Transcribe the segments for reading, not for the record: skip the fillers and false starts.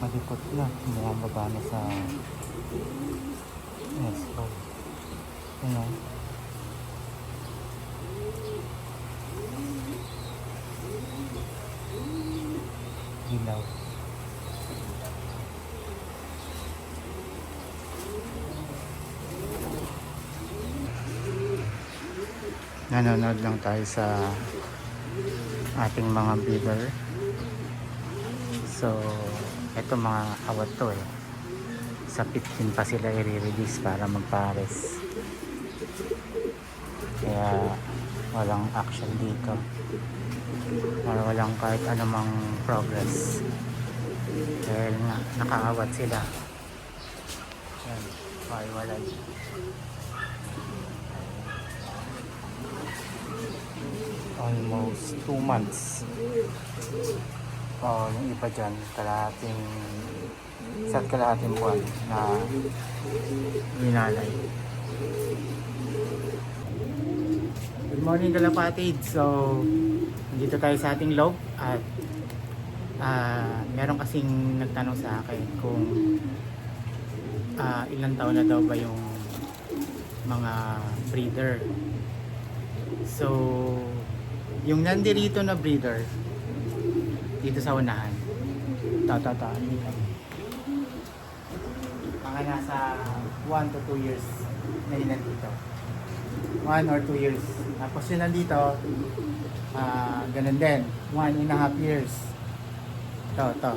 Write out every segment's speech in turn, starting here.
Malipot na. Bumababa na sa Nesco. Ayan. Dilaw. Nanonood lang tayo sa ating mga bidder. So, eto mga awat to eh. Sa 15 pa sila i-release para magpares. Kaya walang action dito. Walang kahit anumang progress. Dahil nga, nakaawat sila. Yan, walay. Almost 2 months. Yung iba dyan, kalahating buwan na ninalay. Good morning kalapatid. So, nandito tayo sa ating loob at meron kasing nagtanong sa akin kung ilang taon na daw ba yung mga breeder. So, yung nandirito na breeder dito sa unahan, dito. Mga nasa 1 to 2 years na yun nandito. 1 or 2 years. Tapos yun nandito, ganun din. 1.5 years. Ito.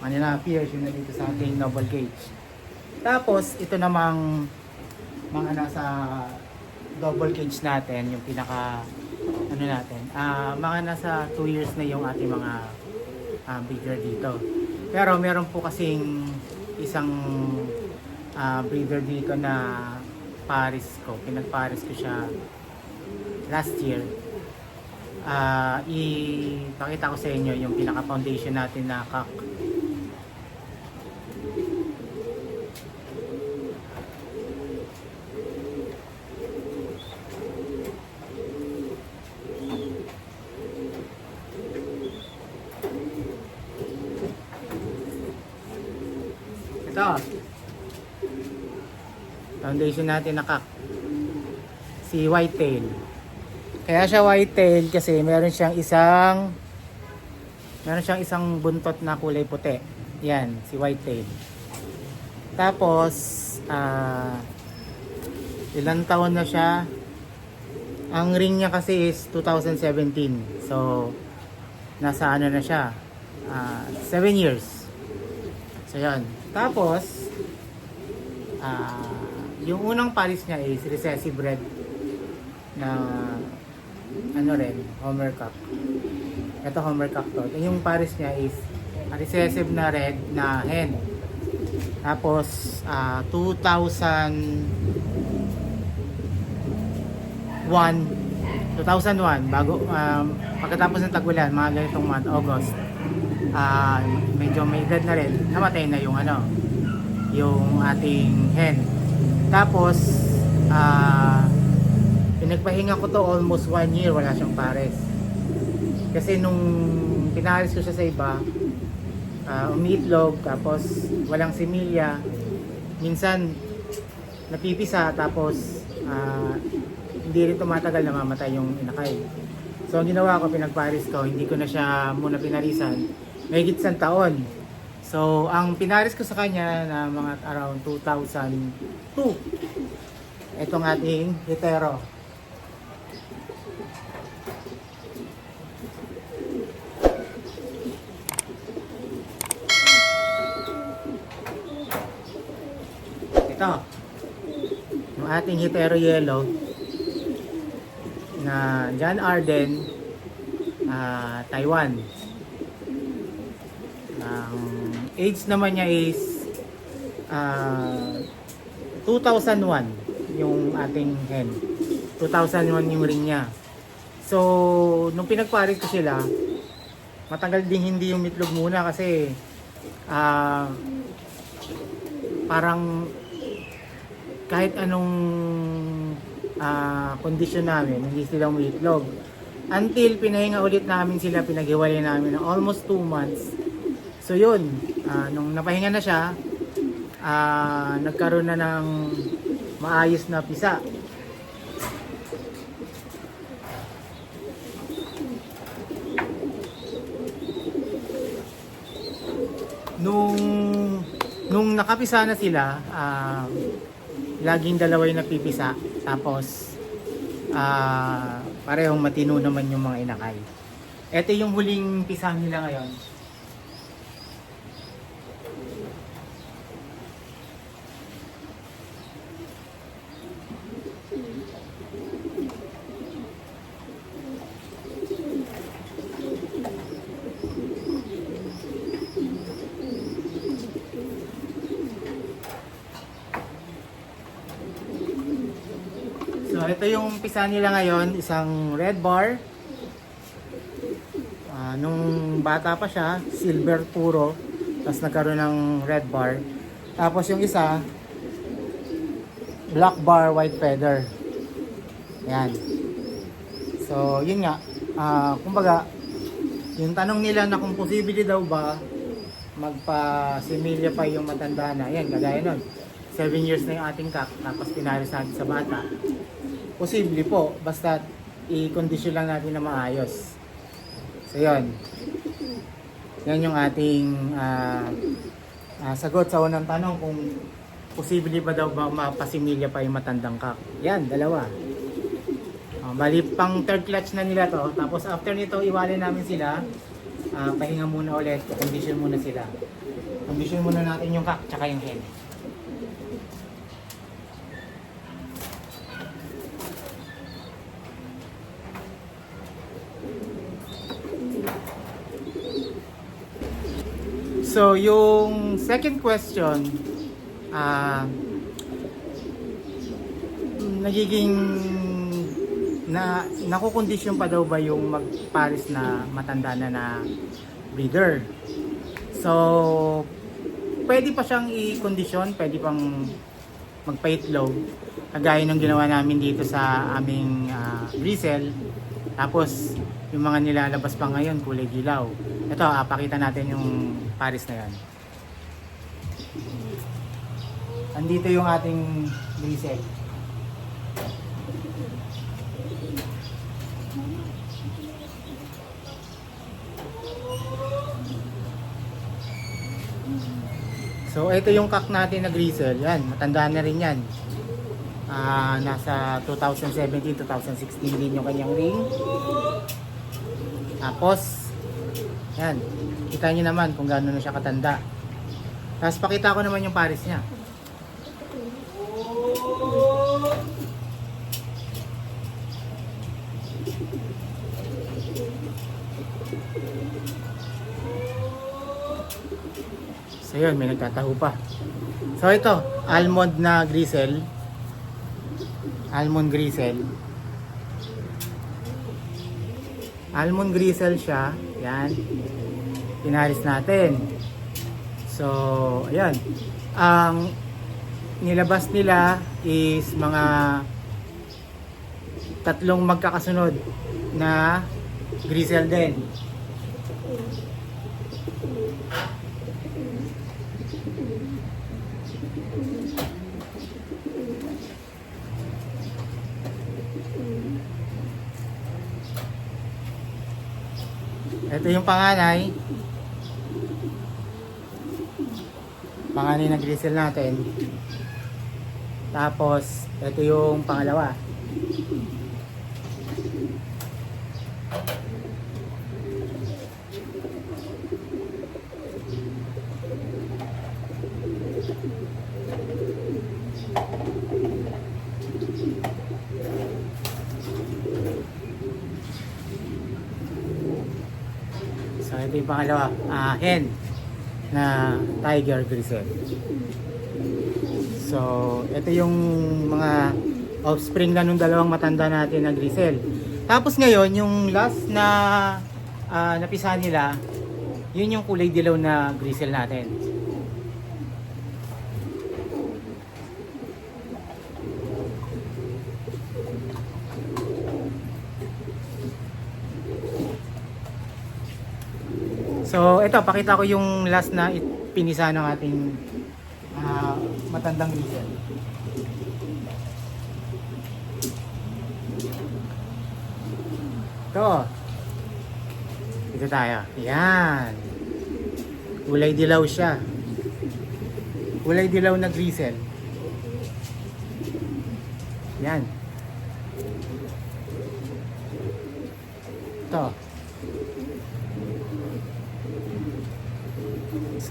1.5 years yun nandito sa ating noble cage. Tapos, ito namang mga nasa double cage natin, yung pinaka mga nasa 2 years na yung ating mga breeder dito. Pero meron po kasing isang breeder dito na pinagparis ko siya last year. Ipakita ko sa inyo yung pinaka foundation natin na cock. Ito, foundation natin na cock, si whitetail. Kaya siya whitetail kasi meron siyang isang buntot na kulay puti. Yan, si whitetail. Tapos ilang taon na siya. Ang ring niya kasi is 2017. So nasa na siya, 7 years. So yan. Tapos, yung unang paris niya is recessive red na Homer cock. Ito Homer cock to. Yung paris niya is recessive na red na hen. Tapos, 2001 bago pagkatapos ng tag-ulan, mga ganitong month, August, medyo may edad na rin, namatay na yung yung ating hen. Tapos pinagpahinga ko to almost 1 year, wala siyang pares. Kasi nung pinaris ko siya sa iba, umiitlog, tapos walang similya, minsan napipisa, tapos hindi rin tumatagal, namamatay yung inakay. So ang ginawa ko, pinagparis ko, hindi ko na siya muna pinarisan, may higit isang taon. So ang pinaris ko sa kanya na mga around 2002, itong ating hetero. Ito yung ating hetero yellow na John Arden, Taiwan. Ang age naman niya is 2001 yung ating hen. 2001 yung ring niya. So nung pinagparit ko sila, matagal din hindi yung mitlog muna kasi parang kahit anong kondisyon namin, hindi sila umiitlog. Until pinahinga ulit namin sila, pinaghiwalay namin ng almost 2 months. So yun, nung napahinga na siya, nagkaroon na ng maayos na pisa. Nung nakapisa na sila, laging dalawa yung napipisa. Tapos, parehong matino naman yung mga inakay. Ito yung huling pisa nila ngayon. So, ito yung pisa nila ngayon, isang red bar. Nung bata pa siya, silver puro, tapos nagkaroon ng red bar. Tapos yung isa, black bar, white feather. Yan. So, yun nga. Kumbaga, yung tanong nila na kung posible daw ba magpa-similya pa yung matanda na. Yan, kagaya nun. 7 years na yung ating kak, tapos pinaris natin sa bata. Posible po, basta i-condition lang natin na maayos. So yun. Yan yung ating sagot sa unang tanong kung posible ba daw ba mapasimilya pa yung matandang kak. Yan, dalawa. Bali pang third clutch na nila to. Tapos after nito, iwalay namin sila. Pahinga muna ulit, condition muna sila. Condition muna natin yung kak tsaka yung hen. So, yung second question, nagiging nakukondisyon pa daw ba yung magpares na matanda na breeder? So, pwede pa siyang i-kondisyon, pwede pang magpa-itlog, kagaya ng ginawa namin dito sa aming grisel. Tapos, yung mga nilalabas pa ngayon, kulay dilaw. Ito, pakita natin yung pares na yan. Andito yung ating grisel. So, ito yung kak natin na grisel. Yan, matanda na rin yan. Nasa 2017-2016 din yung kanyang ring. Tapos, yan. Kita nyo naman kung gaano na siya katanda. Tapos, pakita ko naman yung pares niya. So yun, may nagtataho pa. So ito, almond na grisel. Almond grisel. Almond grisel siya. Yan. Pinaris natin. So, ayan. Ang nilabas nila is mga tatlong magkakasunod na grisel din. Ito yung panganay. Panganay na grisel natin. Tapos, ito yung pangalawa. So, ito yung pangalawa, hen na tiger grisel. So, ito yung mga offspring na nung dalawang matanda natin na grisel. Tapos ngayon, yung last na napisa nila, yun yung kulay dilaw na grisel natin. So, ito, pakita ko yung last na pinisa ng ating matandang grizzle. Ito. Dito tayo. Yan. Kulay dilaw siya. Kulay dilaw na grizzle. Yan. Ito.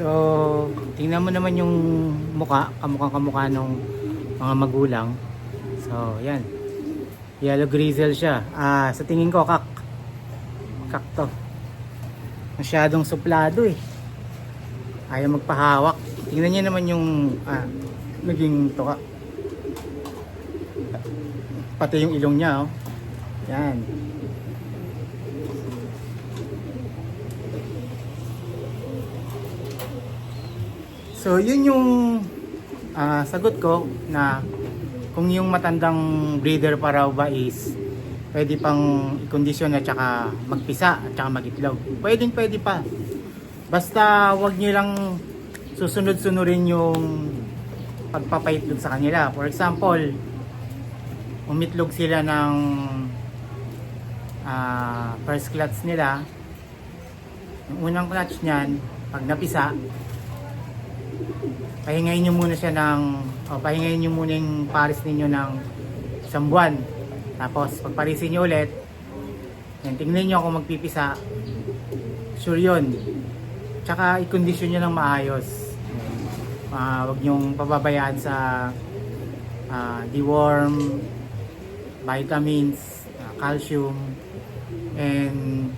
So, tingnan mo naman yung mukha, kamukha ng mga magulang. So, yan. Yellow grizzle siya. Sa tingin ko, kak to. Masyadong suplado eh. Ayaw magpahawak. Tingnan niyo naman yung naging tuka. Pati yung ilong niya, oh. Yan. So, yun yung sagot ko na kung yung matandang breeder pa raw ba is pwede pang i-kondisyon at saka magpisa at saka mag-itlog. Pwede pa. Basta wag nyo lang susunod-sunurin yung pagpapaitlog sa kanila. For example, umitlog sila ng first clutch nila. Yung unang clutch niyan, pag napisa, pahingayin nyo muna siya pahingayin nyo muna yung pares ninyo ng isang buwan. Tapos pagparisin nyo ulit, yan, tingnan nyo kung magpipisa, sure yun. Tsaka i-condition nyo ng maayos. Huwag nyong pababayaan sa deworm, vitamins, calcium, and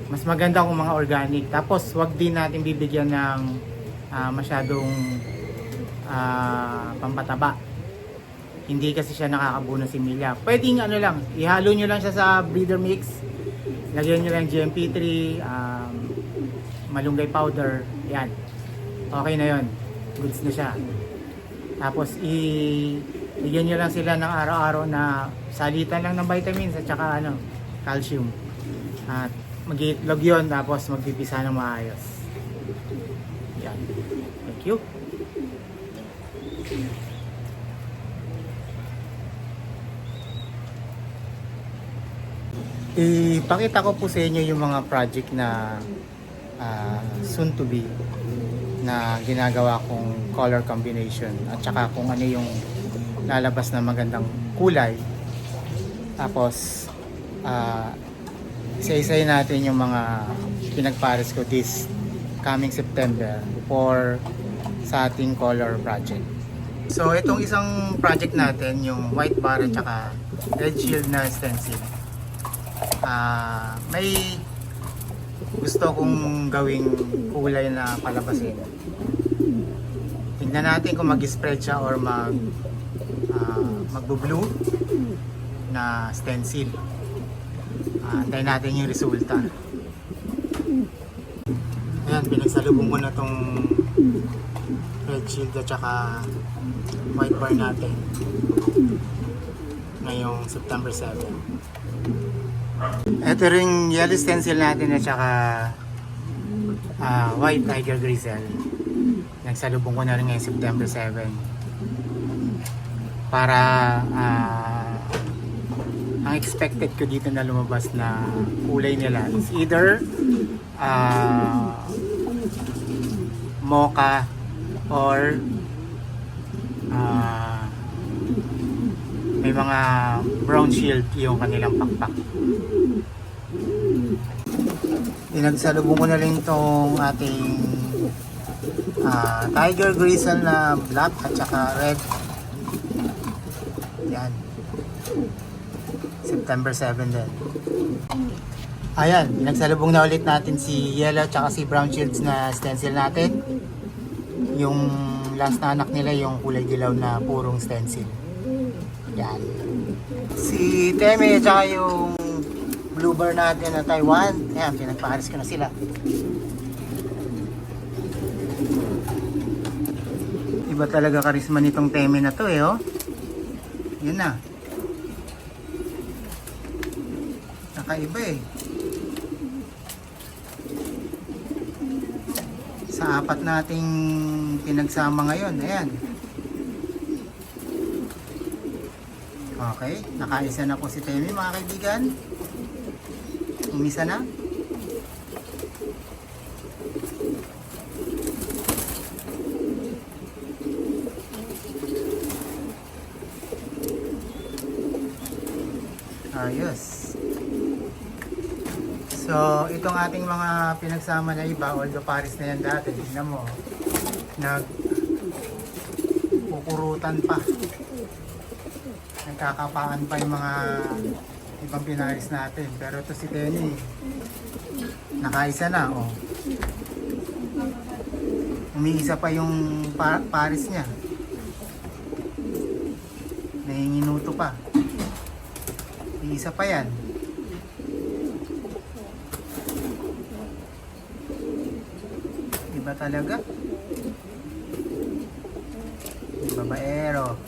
mas maganda kung mga organic. Tapos wag din natin bibigyan ng masyadong pampataba. Hindi kasi siya nakakabuno si Mila. Pwedeng lang, ihalo nyo lang siya sa breeder mix. Lagyan nyo lang GMP3, malunggay powder. Yan. Okay na yon. Goods na siya. Tapos bigyan nyo lang sila ng araw-araw na salitan lang ng vitamins at saka calcium. At mag-iitlog yun, tapos magpipisa ng maayos. Yan. Thank you. Ipakita ko po sa inyo yung mga project na soon to be na ginagawa kong color combination at saka kung ano yung lalabas na magandang kulay. Tapos isa-isay natin yung mga pinagpares ko this coming September for sa ating color project. So itong isang project natin, yung white bar at saka red shield na stencil, may gusto kong gawing kulay na palabasin. Tingnan natin kung mag-spread siya or magbo-blue na stencil. Antayin natin yung resulta. Ayan, pinagsalubong ko na tong red shield at saka white bar natin ngayong September 7. Ito rin yellow stencil natin at saka white tiger grizzle. Nagsalubong ko na rin ngayong September 7 para ang expected ko dito na lumabas na kulay nila is either mocha or may mga brown shield yung kanilang pakpak. Pinagsalubong ko na rin itong ating tiger grizzle na black at saka red. Yan, September 7 din. Ayan, pinagsalubong na ulit natin si yellow at saka si brown shields na stencil natin. Yung last na anak nila yung kulay dilaw na purong stencil. Yan. Si Teme at saka yung blue bar natin na Taiwan. Ayan, pinagpaharis ko na sila. Iba talaga karisma nitong Teme na to oh. Yun na. Nakaiba sa apat nating pinagsama ngayon. Ayan. Okay, nakaisa na po si Temi mga kaibigan. Umisa na. Ayos. So, itong ating mga pinagsama na iba, although pares na yan dati, tignan mo, nagkukurutan pa. Nagkakapaan pa yung mga ibang pinaris natin. Pero ito si Tenny, nakaisa na, oh. Umiisa pa yung pares niya. Nanginginuto pa. Isa pa yan. Iba talaga. Babaero.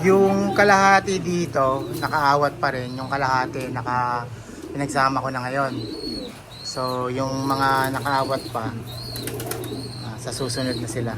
Yung kalahati dito, nakaawat pa rin. Yung kalahati, pinagsama ko na ngayon. So, yung mga nakaawat pa, sa susunod na sila.